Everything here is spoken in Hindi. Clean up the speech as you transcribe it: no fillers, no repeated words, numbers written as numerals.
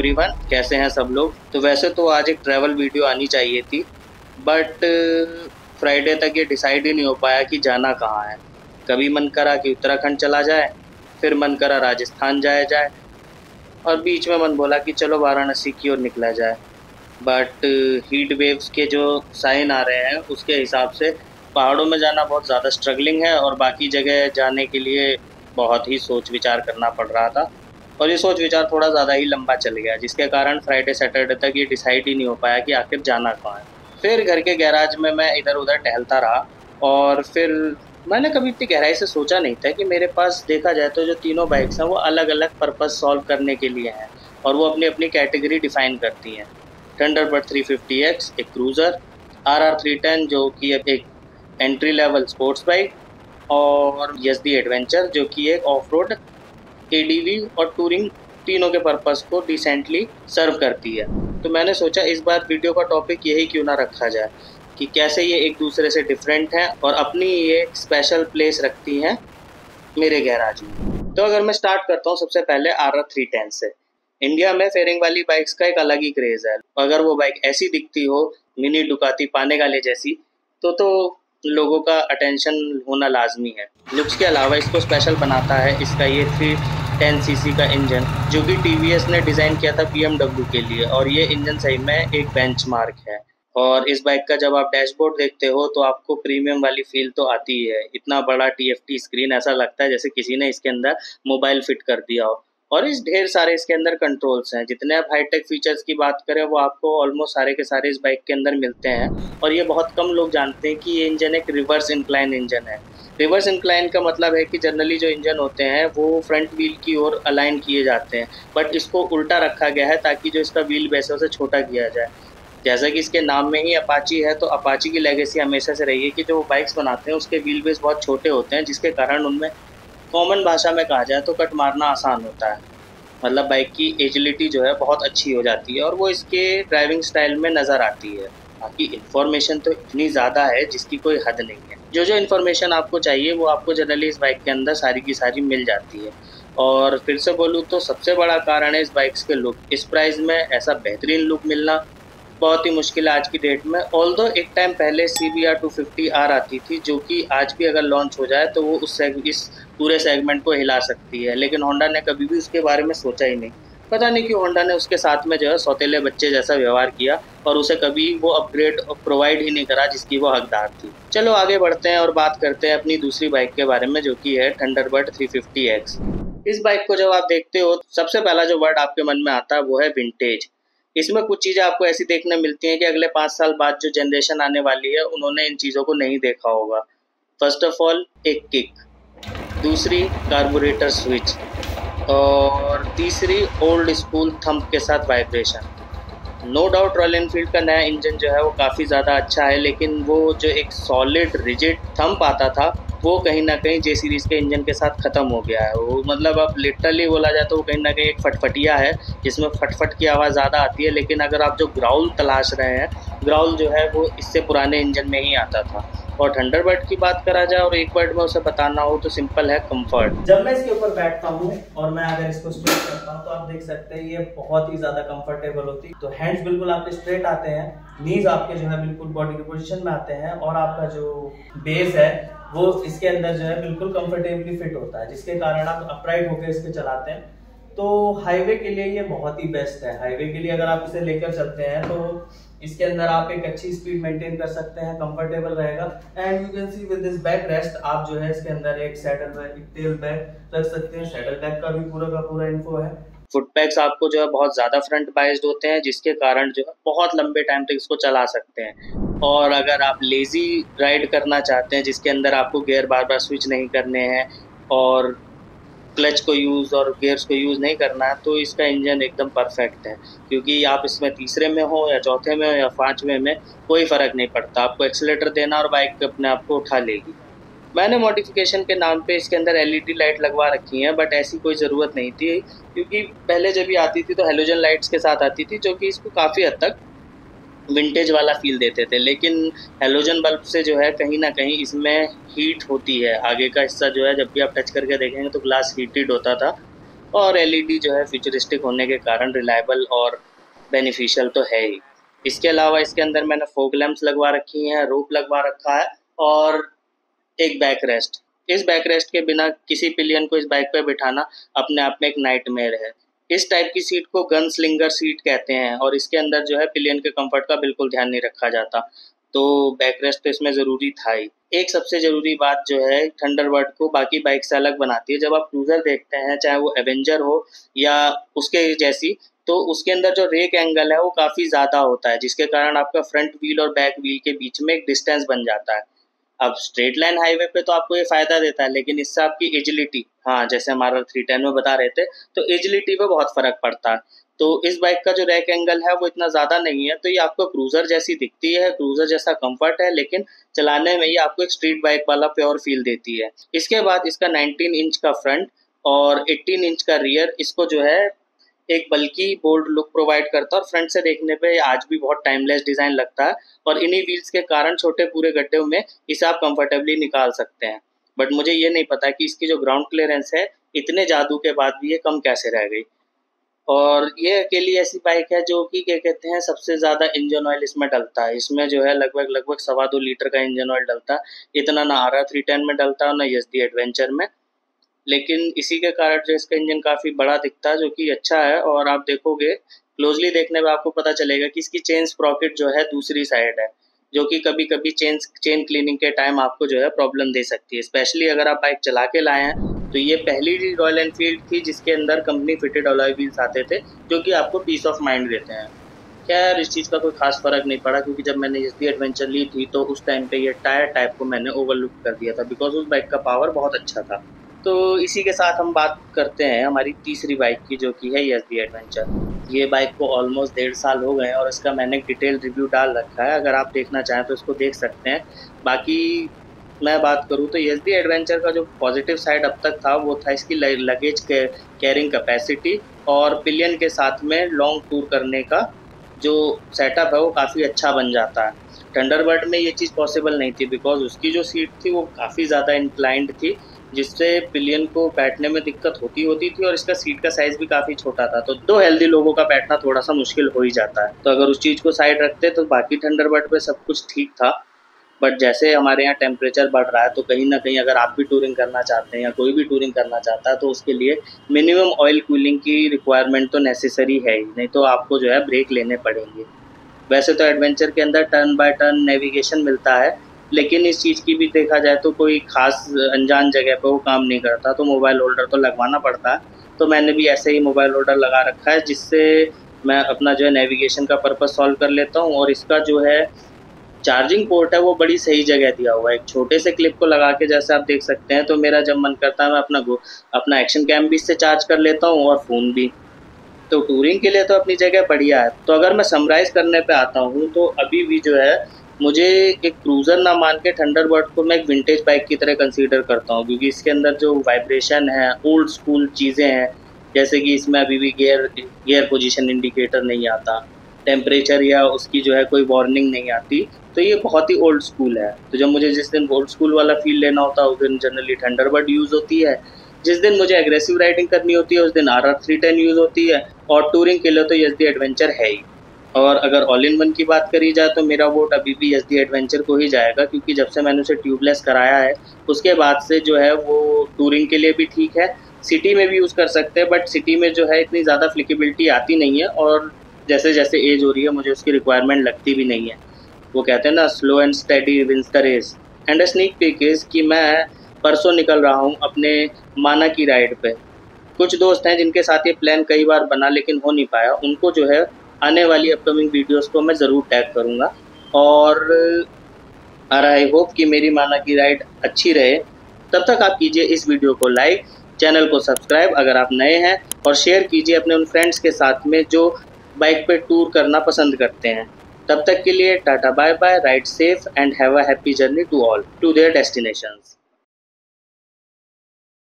एवरीवन, कैसे हैं सब लोग। तो वैसे तो आज एक ट्रैवल वीडियो आनी चाहिए थी, बट फ्राइडे तक ये डिसाइड ही नहीं हो पाया कि जाना कहाँ है। कभी मन करा कि उत्तराखंड चला जाए, फिर मन करा राजस्थान जाया जाए, और बीच में मन बोला कि चलो वाराणसी की ओर निकला जाए। बट हीट वेव्स के जो साइन आ रहे हैं उसके हिसाब से पहाड़ों में जाना बहुत ज़्यादा स्ट्रगलिंग है, और बाकी जगह जाने के लिए बहुत ही सोच विचार करना पड़ रहा था। और ये सोच विचार थोड़ा ज़्यादा ही लंबा चल गया, जिसके कारण फ्राइडे सैटरडे तक ये डिसाइड ही नहीं हो पाया कि आखिर जाना कहाँ है। फिर घर के गैराज में मैं इधर उधर टहलता रहा, और फिर मैंने कभी इतनी गहराई से सोचा नहीं था कि मेरे पास देखा जाए तो जो तीनों बाइक्स हैं वो अलग अलग पर्पस सॉल्व करने के लिए हैं, और वो अपनी अपनी कैटेगरी डिफाइन करती हैं। थंडरबर्ड 350X एक क्रूज़र, RR 310 जो कि एक एंट्री लेवल स्पोर्ट्स बाइक, और यज़दी एडवेंचर जो कि एक ऑफ रोड ADV और टूरिंग, तीनों के पर्पस को डिसेंटली सर्व करती है। तो मैंने सोचा इस बार वीडियो का टॉपिक यही क्यों ना रखा जाए कि कैसे ये एक दूसरे से डिफरेंट हैं और अपनी ये स्पेशल प्लेस रखती हैं मेरे गैराज में। तो अगर मैं स्टार्ट करता हूँ सबसे पहले RR 310 से। इंडिया में फेयरिंग वाली बाइक्स का एक अलग ही क्रेज़ है। अगर वो बाइक ऐसी दिखती हो, मिनी डुकाती पानेगाले जैसी, तो लोगों का अटेंशन होना लाजमी है। लुक्स के अलावा इसको स्पेशल बनाता है इसका ये 310cc का इंजन, जो कि TVS ने डिज़ाइन किया था BMW के लिए, और ये इंजन सही में एक बेंचमार्क है। और इस बाइक का जब आप डैशबोर्ड देखते हो तो आपको प्रीमियम वाली फील तो आती ही है। इतना बड़ा TFT स्क्रीन, ऐसा लगता है जैसे किसी ने इसके अंदर मोबाइल फिट कर दिया हो। और इस ढेर सारे इसके अंदर कंट्रोल्स हैं। जितने आप हाईटेक फीचर्स की बात करें वो आपको ऑलमोस्ट सारे के सारे इस बाइक के अंदर मिलते हैं। और ये बहुत कम लोग जानते हैं कि ये इंजन एक रिवर्स इंक्लाइन इंजन है। रिवर्स इंक्लाइन का मतलब है कि जनरली जो इंजन होते हैं वो फ्रंट व्हील की ओर अलाइन किए जाते हैं, बट इसको उल्टा रखा गया है ताकि जो इसका व्हील बेस है उसे छोटा किया जाए। जैसा कि इसके नाम में ही अपाची है, तो अपाची की लेगेसी हमेशा से रही है कि जो वो बाइक्स बनाते हैं उसके व्हील बेस बहुत छोटे होते हैं, जिसके कारण उनमें कॉमन भाषा में कहा जाए तो कट मारना आसान होता है। मतलब बाइक की एजिलिटी जो है बहुत अच्छी हो जाती है, और वो इसके ड्राइविंग स्टाइल में नज़र आती है। बाकी इन्फॉर्मेशन तो इतनी ज़्यादा है जिसकी कोई हद नहीं है। जो इन्फॉर्मेशन आपको चाहिए वो आपको जनरली इस बाइक के अंदर सारी की सारी मिल जाती है। और फिर से बोलूँ तो सबसे बड़ा कारण है इस बाइक्स के लुक। इस प्राइस में ऐसा बेहतरीन लुक मिलना बहुत ही मुश्किल है आज की डेट में। ऑल्दो एक टाइम पहले CBR 250R आती थी, जो कि आज भी अगर लॉन्च हो जाए तो वो इस पूरे सेगमेंट को हिला सकती है, लेकिन होंडा ने कभी भी उसके बारे में सोचा ही नहीं। पता नहीं क्यों होंडा ने उसके साथ में जो है सौतेले बच्चे जैसा व्यवहार किया, और उसे कभी वो अपग्रेड प्रोवाइड ही नहीं करा जिसकी वो हकदार थी। चलो आगे बढ़ते हैं और बात करते हैं अपनी दूसरी बाइक के बारे में, जो कि है थंडरबर्ड 350X। इस बाइक को जब आप देखते हो सबसे पहला जो वर्ड आपके मन में आता है वो है विंटेज। इसमें कुछ चीज़ें आपको ऐसी देखने मिलती हैं कि अगले 5 साल बाद जो जनरेशन आने वाली है उन्होंने इन चीज़ों को नहीं देखा होगा। फर्स्ट ऑफ ऑल एक किक, दूसरी कार्बोरेटर स्विच, और तीसरी ओल्ड स्कूल थंब के साथ vibration. No doubt Royal Enfield का नया इंजन जो है वो काफ़ी ज़्यादा अच्छा है, लेकिन वो जो एक सॉलिड रिजिड थंप आता था वो कहीं ना कहीं J सीरीज़ के इंजन के साथ ख़त्म हो गया है। वो मतलब अब लिटरली बोला जाए तो वो कहीं ना कहीं एक फटफटिया है, जिसमें फटफट की आवाज़ ज़्यादा आती है। लेकिन अगर आप जो ग्राउल तलाश रहे हैं, ग्राउल जो है वो इससे पुराने इंजन में ही आता था। और थंडरबर्ड की बात करा जाए और एक वर्ड में उसे बताना हो तो सिंपल है, कंफर्ट। जब मैं इसके ऊपर बैठता हूँ और मैं अगर इसको स्ट्रेट करता हूँ तो आप देख सकते हैं ये बहुत ही ज्यादा कंफर्टेबल होती है। तो हैंड्स बिल्कुल आपके स्ट्रेट आते हैं, नीज आपके जो है बिल्कुल बॉडी के पोजीशन में आते हैं, और आपका जो बेस है वो इसके अंदर जो है बिल्कुल कंफर्टेबली फिट होता है, जिसके कारण आप अपराइट होकर इसके चलाते हैं। तो हाईवे के लिए ये बहुत ही बेस्ट है। हाईवे के लिए अगर आप इसे लेकर चलते हैं तो इसके अंदर आप एक अच्छी स्पीड मेंटेन कर सकते हैं, कंफर्टेबल रहेगा। And you can see with this back rest आप जो है इसके अंदर एक सैडल बैग, एक टेल बैग रख सकते हैं। सैडल बैग का भी पूरा का पूरा इन्फो है। फुट पैक्स आपको जो है बहुत ज़्यादा फ्रंट बाइज्ड होते हैं, जिसके कारण जो है बहुत लंबे टाइम तक इसको चला सकते हैं। और अगर आप लेज़ी राइड करना चाहते हैं जिसके अंदर आपको गियर बार बार स्विच नहीं करने हैं और क्लच को यूज़ और गियर्स को यूज़ नहीं करना है, तो इसका इंजन एकदम परफेक्ट है। क्योंकि आप इसमें तीसरे में हो या चौथे में हो या 5वें में, कोई फ़र्क नहीं पड़ता। आपको एक्सीलेटर देना और बाइक अपने आप को उठा लेगी। मैंने मॉडिफिकेशन के नाम पे इसके अंदर LED लाइट लगवा रखी हैं, बट ऐसी कोई ज़रूरत नहीं थी, क्योंकि पहले जब ये आती थी तो हेलोजन लाइट्स के साथ आती थी, जो कि इसको काफ़ी हद तक विंटेज वाला फील देते थे। लेकिन हेलोजन बल्ब से जो है कहीं ना कहीं इसमें हीट होती है। आगे का हिस्सा जो है जब भी आप टच करके देखेंगे तो ग्लास हीटेड होता था, और एलईडी जो है फ्यूचरिस्टिक होने के कारण रिलायबल और बेनिफिशियल तो है ही। इसके अलावा इसके अंदर मैंने फॉग लैंप्स लगवा रखी हैं, रोप लगवा रखा है और एक बैक रेस्ट। इस बैक रेस्ट के बिना किसी पिलियन को इस बाइक पे बिठाना अपने आप में एक नाइटमेयर है। इस टाइप की सीट को गन स्लिंगर सीट कहते हैं और इसके अंदर जो है पिलियन के कंफर्ट का बिल्कुल ध्यान नहीं रखा जाता, तो बैक रेस्ट तो इसमें ज़रूरी था ही। एक सबसे ज़रूरी बात जो है थंडरबर्ड को बाकी बाइक से अलग बनाती है। जब आप क्रूज़र देखते हैं, चाहे वो एवेंजर हो या उसके जैसी, तो उसके अंदर जो रेक एंगल है वो काफ़ी ज़्यादा होता है, जिसके कारण आपका फ्रंट व्हील और बैक व्हील के बीच में एक डिस्टेंस बन जाता है। अब स्ट्रेट लाइन हाईवे पे तो आपको ये फ़ायदा देता है, लेकिन इससे आपकी एजिलिटी, हाँ जैसे हमारा 310 में बता रहे थे, तो एजिलिटी पे बहुत फ़र्क पड़ता है। तो इस बाइक का जो रैक एंगल है वो इतना ज़्यादा नहीं है, तो ये आपको क्रूज़र जैसी दिखती है, क्रूज़र जैसा कंफर्ट है, लेकिन चलाने में ये आपको एक स्ट्रीट बाइक वाला प्योर फील देती है। इसके बाद इसका 19 इंच का फ्रंट और 18 इंच का रियर इसको जो है एक बल्कि बोल्ड लुक प्रोवाइड करता है और फ्रंट से देखने पे आज भी बहुत टाइमलेस डिज़ाइन लगता है और इन्हीं व्हील्स के कारण छोटे पूरे गड्ढे में इसे आप कंफर्टेबली निकाल सकते हैं। बट मुझे ये नहीं पता कि इसकी जो ग्राउंड क्लियरेंस है इतने जादू के बाद भी ये कम कैसे रह गई। और ये अकेली ऐसी बाइक है जो कि क्या कहते हैं सबसे ज़्यादा इंजन ऑयल इसमें डलता है। इसमें जो है लगभग 2.25 लीटर का इंजन ऑयल डलता है। इतना ना RR310 में डलता है, ना YZD एडवेंचर में। लेकिन इसी के कारण जो इसका इंजन काफ़ी बड़ा दिखता है, जो कि अच्छा है। और आप देखोगे क्लोजली देखने में आपको पता चलेगा कि इसकी चेन स्प्रॉकेट जो है दूसरी साइड है, जो कि कभी कभी चेन क्लीनिंग के टाइम आपको जो है प्रॉब्लम दे सकती है। स्पेशली अगर आप बाइक चला के लाए हैं, तो ये पहली रॉयल एनफील्ड थी जिसके अंदर कंपनी फिटेड अलॉय व्हील्स आते थे, जो कि आपको पीस ऑफ माइंड देते हैं। खैर इस चीज़ का कोई खास फ़र्क नहीं पड़ा, क्योंकि जब मैंने YZD एडवेंचर ली थी तो उस टाइम पे ये टायर टाइप को मैंने ओवरलुक कर दिया था, बिकॉज उस बाइक का पावर बहुत अच्छा था। तो इसी के साथ हम बात करते हैं हमारी तीसरी बाइक की, जो कि है YZD एडवेंचर। ये बाइक को ऑलमोस्ट 1.5 साल हो गए हैं और इसका मैंने डिटेल रिव्यू डाल रखा है, अगर आप देखना चाहें तो इसको देख सकते हैं। बाकी मैं बात करूँ तो YZD एडवेंचर का जो पॉजिटिव साइड अब तक था वो था इसकी लगेज कैरिंग कैपेसिटी और पिलियन के साथ में लॉन्ग टूर करने का जो सेटअप है वो काफ़ी अच्छा बन जाता है। थंडरबर्ड में ये चीज़ पॉसिबल नहीं थी, बिकॉज उसकी जो सीट थी वो काफ़ी ज़्यादा इंक्लाइंड थी, जिससे पिलियन को बैठने में दिक्कत होती थी और इसका सीट का साइज़ भी काफ़ी छोटा था, तो दो हेल्दी लोगों का बैठना थोड़ा सा मुश्किल हो ही जाता है। तो अगर उस चीज़ को साइड रखते तो बाकी थंडरबर्ड पे सब कुछ ठीक था। बट जैसे हमारे यहाँ टेम्परेचर बढ़ रहा है, तो कहीं ना कहीं अगर आप भी टूरिंग करना चाहते हैं या कोई भी टूरिंग करना चाहता है, तो उसके लिए मिनिमम ऑयल कूलिंग की रिक्वायरमेंट तो नेसेसरी है ही, नहीं तो आपको जो है ब्रेक लेने पड़ेंगे। वैसे तो एडवेंचर के अंदर टर्न बाय टर्न नेविगेशन मिलता है, लेकिन इस चीज़ की भी देखा जाए तो कोई खास अनजान जगह पे वो काम नहीं करता, तो मोबाइल होल्डर तो लगवाना पड़ता है। तो मैंने भी ऐसे ही मोबाइल होल्डर लगा रखा है, जिससे मैं अपना जो है नेविगेशन का पर्पस सॉल्व कर लेता हूँ। और इसका जो है चार्जिंग पोर्ट है वो बड़ी सही जगह दिया हुआ है, एक छोटे से क्लिप को लगा के, जैसे आप देख सकते हैं। तो मेरा जब मन करता है मैं अपना एक्शन कैम भी इससे चार्ज कर लेता हूँ और फ़ोन भी। तो टूरिंग के लिए तो अपनी जगह बढ़िया है। तो अगर मैं समराइज़ करने पे आता हूँ, तो अभी भी जो है मुझे एक क्रूज़र ना मान के थंडरबर्ड को मैं एक विंटेज बाइक की तरह कंसीडर करता हूँ, क्योंकि इसके अंदर जो वाइब्रेशन है, ओल्ड स्कूल चीज़ें हैं, जैसे कि इसमें अभी भी गियर पोजीशन इंडिकेटर नहीं आता, टेम्परेचर या उसकी जो है कोई वार्निंग नहीं आती, तो ये बहुत ही ओल्ड स्कूल है। तो जब मुझे जिस दिन ओल्ड स्कूल वाला फील लेना होता है उस दिन जनरली थंडरबर्ड यूज़ होती है, जिस दिन मुझे एग्रेसिव राइडिंग करनी होती है उस दिन RR310 यूज़ होती है, और टूरिंग के लिए तो YZD एडवेंचर है ही। और अगर ऑल इन वन की बात करी जाए तो मेरा वोट अभी भी YZD एडवेंचर को ही जाएगा, क्योंकि जब से मैंने उसे ट्यूबलेस कराया है उसके बाद से जो है वो टूरिंग के लिए भी ठीक है, सिटी में भी यूज़ कर सकते हैं, बट सिटी में जो है इतनी ज़्यादा फ्लिकेबिलिटी आती नहीं है, और जैसे जैसे एज हो रही है मुझे उसकी रिक्वायरमेंट लगती भी नहीं है। वो कहते हैं ना, slow and steady wins the race. And sneak peek is कि मैं परसों निकल रहा हूँ अपने माना की राइड पे। कुछ दोस्त हैं जिनके साथ ये प्लान कई बार बना लेकिन हो नहीं पाया, उनको जो है आने वाली अपकमिंग वीडियोस को मैं ज़रूर टैग करूँगा। और आई होप कि मेरी माना की राइड अच्छी रहे। तब तक आप कीजिए इस वीडियो को लाइक, चैनल को सब्सक्राइब अगर आप नए हैं, और शेयर कीजिए अपने उन फ्रेंड्स के साथ में जो बाइक पे टूर करना पसंद करते हैं। तब तक के लिए tata bye bye, ride safe and have a happy journey to all to their destinations.